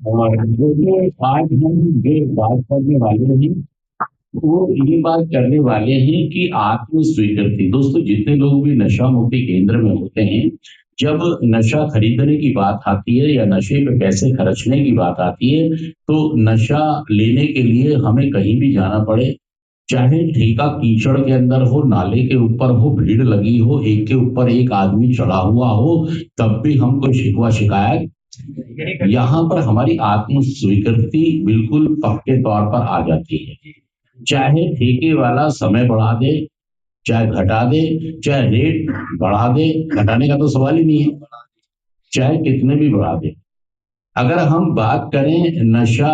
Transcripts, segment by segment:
और देखिए आज हम जो बात करने वाले हैं वो ये बात करने वाले हैं कि आत्म स्वीकृति। दोस्तों, जितने लोग भी नशा मुक्ति केंद्र में होते हैं, जब नशा खरीदने की बात आती है या नशे पे पैसे खर्चने की बात आती है, तो नशा लेने के लिए हमें कहीं भी जाना पड़े, चाहे ठेका कीचड़ के अंदर हो, नाले के ऊपर हो, भीड़ लगी हो, एक के ऊपर एक आदमी चढ़ा हुआ हो, तब भी हम कोई शिकवा शिकायत, यहाँ पर हमारी आत्म स्वीकृति बिल्कुल पक्के तौर पर आ जाती है। चाहे ठेके वाला समय बढ़ा दे, चाहे घटा दे, चाहे रेट बढ़ा दे, घटाने का तो सवाल ही नहीं है, चाहे कितने भी बढ़ा दे। अगर हम बात करें नशा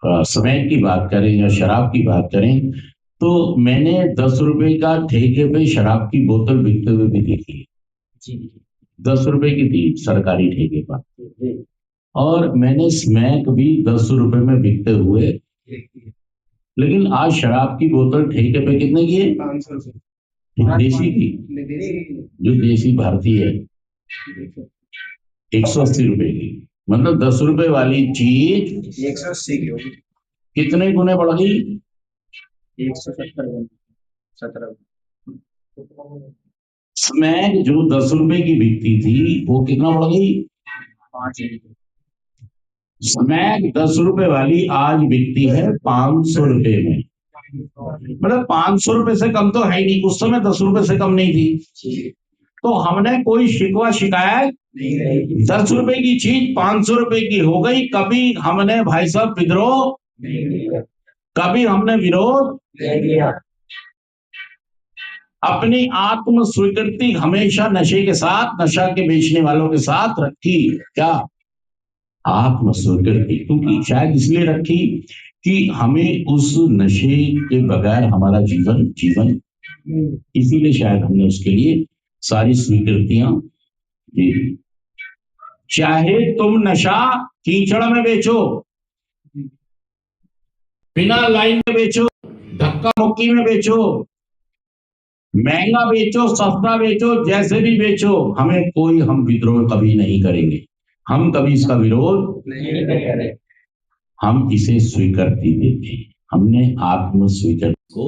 स्मैक की बात करें या शराब की बात करें, तो मैंने 10 रुपए का ठेके पे शराब की बोतल बिकते हुए भी देखी है। 10 रुपए की थी सरकारी ठेके पर, और मैंने स्मैक भी 10 रुपए में बिकते हुए। लेकिन आज शराब की बोतल ठेके पे कितने की है? 500 देशी की, जो देशी भारतीय है, 180 रुपए की। मतलब 10 रुपए वाली चीज 180 की होगी, कितने गुने बढ़ गई? 170 17। स्मैक जो 10 रुपए की बिकती थी, वो कितना बढ़ गई? 5। स्मैक 10 रुपए वाली आज बिकती है 500 रुपए में। मतलब 500 रुपए से कम तो है ही नहीं, उस समय 10 रुपए से कम नहीं थी। तो हमने कोई शिकवा शिकायत, 10 रुपए की चीज 500 रुपए की हो गई। कभी हमने भाई साहब विद्रोह, कभी हमने विरोध। अपनी आत्म स्वीकृति हमेशा नशे के साथ, नशा के बेचने वालों के साथ रखी। क्या? आत्म स्वीकृति। क्योंकि शायद इसलिए रखी कि हमें उस नशे के बगैर हमारा जीवन जीवन, इसीलिए शायद हमने उसके लिए सारी स्वीकृतियां दे दी। चाहे तुम नशा कीचड़ में बेचो, बिना लाइन में बेचो, धक्का मुक्की में बेचो, महंगा बेचो, सस्ता बेचो, जैसे भी बेचो, हम विद्रोह कभी नहीं करेंगे, हम कभी इसका विरोध नहीं करेंगे। हम इसे स्वीकृति देते हैं। हमने आत्म स्वीकृति को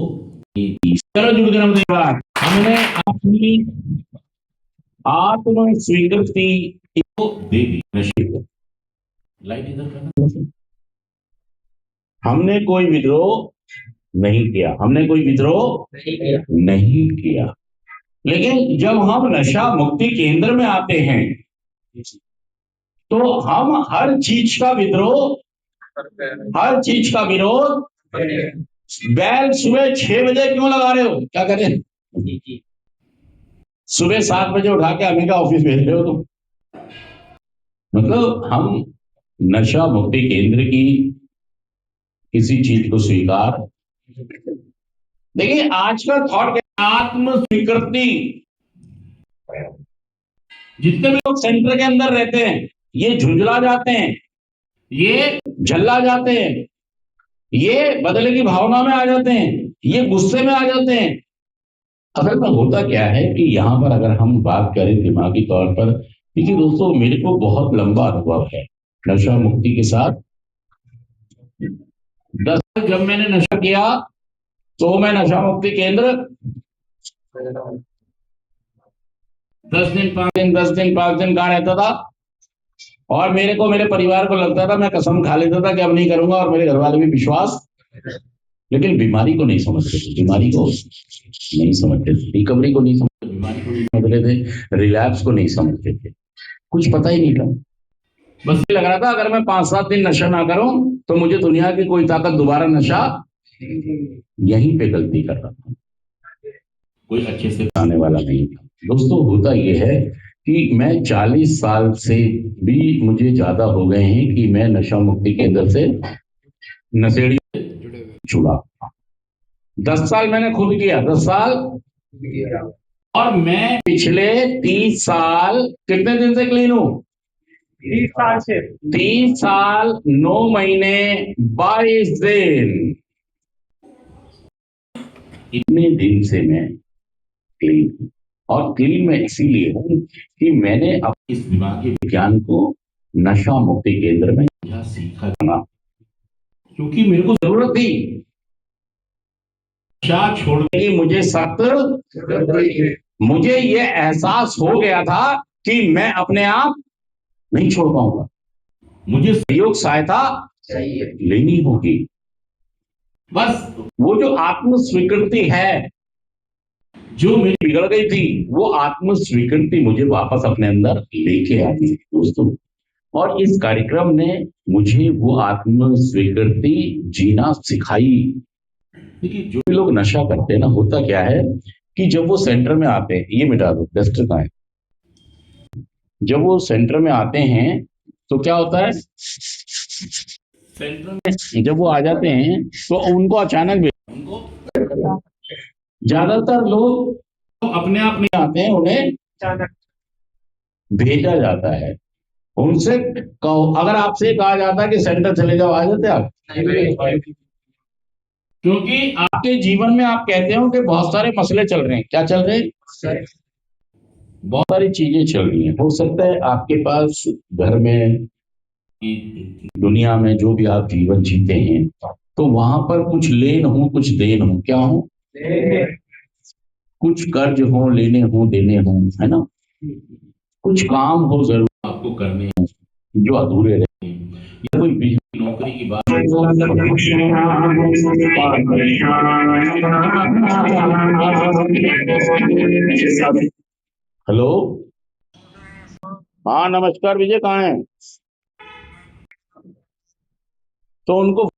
चलो जुड़ गए बात। हमने अपनी आत्म स्वीकृति को दे दी नशे को। लाइट इधर करना। हमने कोई विद्रोह नहीं किया, हमने कोई विद्रोह नहीं किया। लेकिन जब हम नशा मुक्ति केंद्र में आते हैं, तो हम हर चीज का विद्रोह, हर चीज का विरोध। बैल सुबह 6 बजे क्यों लगा रहे हो? क्या करें? सुबह 7 बजे उठा के हमें का ऑफिस भेज रहे हो तुम? मतलब हम नशा मुक्ति केंद्र की किसी चीज को स्वीकार। देखिए आज का थॉट आत्म स्वीकृति। जितने भी लोग सेंटर के अंदर रहते हैं, ये झुंझला जाते हैं, ये झल्ला जाते हैं, ये बदले की भावना में आ जाते हैं, ये गुस्से में आ जाते हैं। असल में होता क्या है कि यहाँ पर अगर हम बात करें दिमागी तौर पर, देखिए दोस्तों, मेरे को बहुत लंबा अनुभव है नशा मुक्ति के साथ। 10 साल जब मैंने नशा किया, तो मैं नशा मुक्ति केंद्र 10 दिन 5 दिन 10 दिन 5 दिन कहाँ रहता था, और मेरे को, मेरे परिवार को लगता था, मैं कसम खा लेता था कि अब नहीं करूंगा, और मेरे घर वाले भी विश्वास। लेकिन बीमारी को नहीं समझते थे, बीमारी को नहीं समझते थे, रिकवरी को नहीं समझते, बीमारी को नहीं समझ रहे थे, रिलैप्स को नहीं समझते थे, कुछ पता ही नहीं था। बस ये लग रहा था अगर मैं 5-7 दिन नशा ना करूं, तो मुझे दुनिया की कोई ताकत दोबारा नशा, यहीं पे गलती कर रहा था, कोई अच्छे से आने वाला नहीं था। दोस्तों, होता यह है कि मैं 40 साल से भी मुझे ज्यादा हो गए हैं कि मैं नशा मुक्ति केंद्र से नशेड़ी जुड़ा। 10 साल मैंने खुद किया, 10 साल, और मैं पिछले 30 साल कितने दिन से क्लीन हूं? 30 साल से 30 साल 9 महीने 22 दिन, इतने दिन से मैं क्लीन हूं। और क्लीन में इसीलिए हूं कि मैंने अब इस दिमागी विज्ञान को नशा मुक्ति केंद्र में यह सीखा जाना, क्योंकि मेरे को जरूरत थी नशा छोड़ कि मुझे सख्त, मुझे ये एहसास हो गया था कि मैं अपने आप नहीं छोड़ पाऊंगा, मुझे सहयोग सहायता लेनी होगी। बस वो जो आत्म स्वीकृति है जो मेरी बिगड़ गई थी, वो आत्म स्वीकृति मुझे वापस अपने अंदर लेके आती थी दोस्तों। और इस कार्यक्रम ने मुझे वो आत्म स्वीकृति जीना सिखाई। देखिए जो भी लोग नशा करते हैं ना, होता क्या है कि जब वो सेंटर में आते हैं, ये मिटा दो, डस्टर कहाँ है, जब वो सेंटर में आते हैं तो क्या होता है, सेंटर में जब वो आ जाते हैं तो उनको अचानक उनको ज्यादातर लोग अपने आप नहीं आते हैं, उन्हें भेजा जाता है। उनसे कहो, अगर आपसे कहा जाता है कि सेंटर चले जाओ, आ जाते आप? क्योंकि आपके जीवन में आप कहते हो कि बहुत सारे मसले चल रहे हैं, क्या चल रहे हैं, बहुत सारी चीजें चल रही हैं। हो सकता है आपके पास घर में, दुनिया में जो भी आप जीवन जीते हैं, तो वहां पर कुछ लेन हो कुछ देन हो, क्या हो, कुछ कर्ज हो, लेने हो देने हो, है ना, कुछ काम हो जरूर आपको करने जो अधूरे रहे, या कोई नौकरी की बात हेलो, हाँ नमस्कार विजय, कहाँ हैं? तो उनको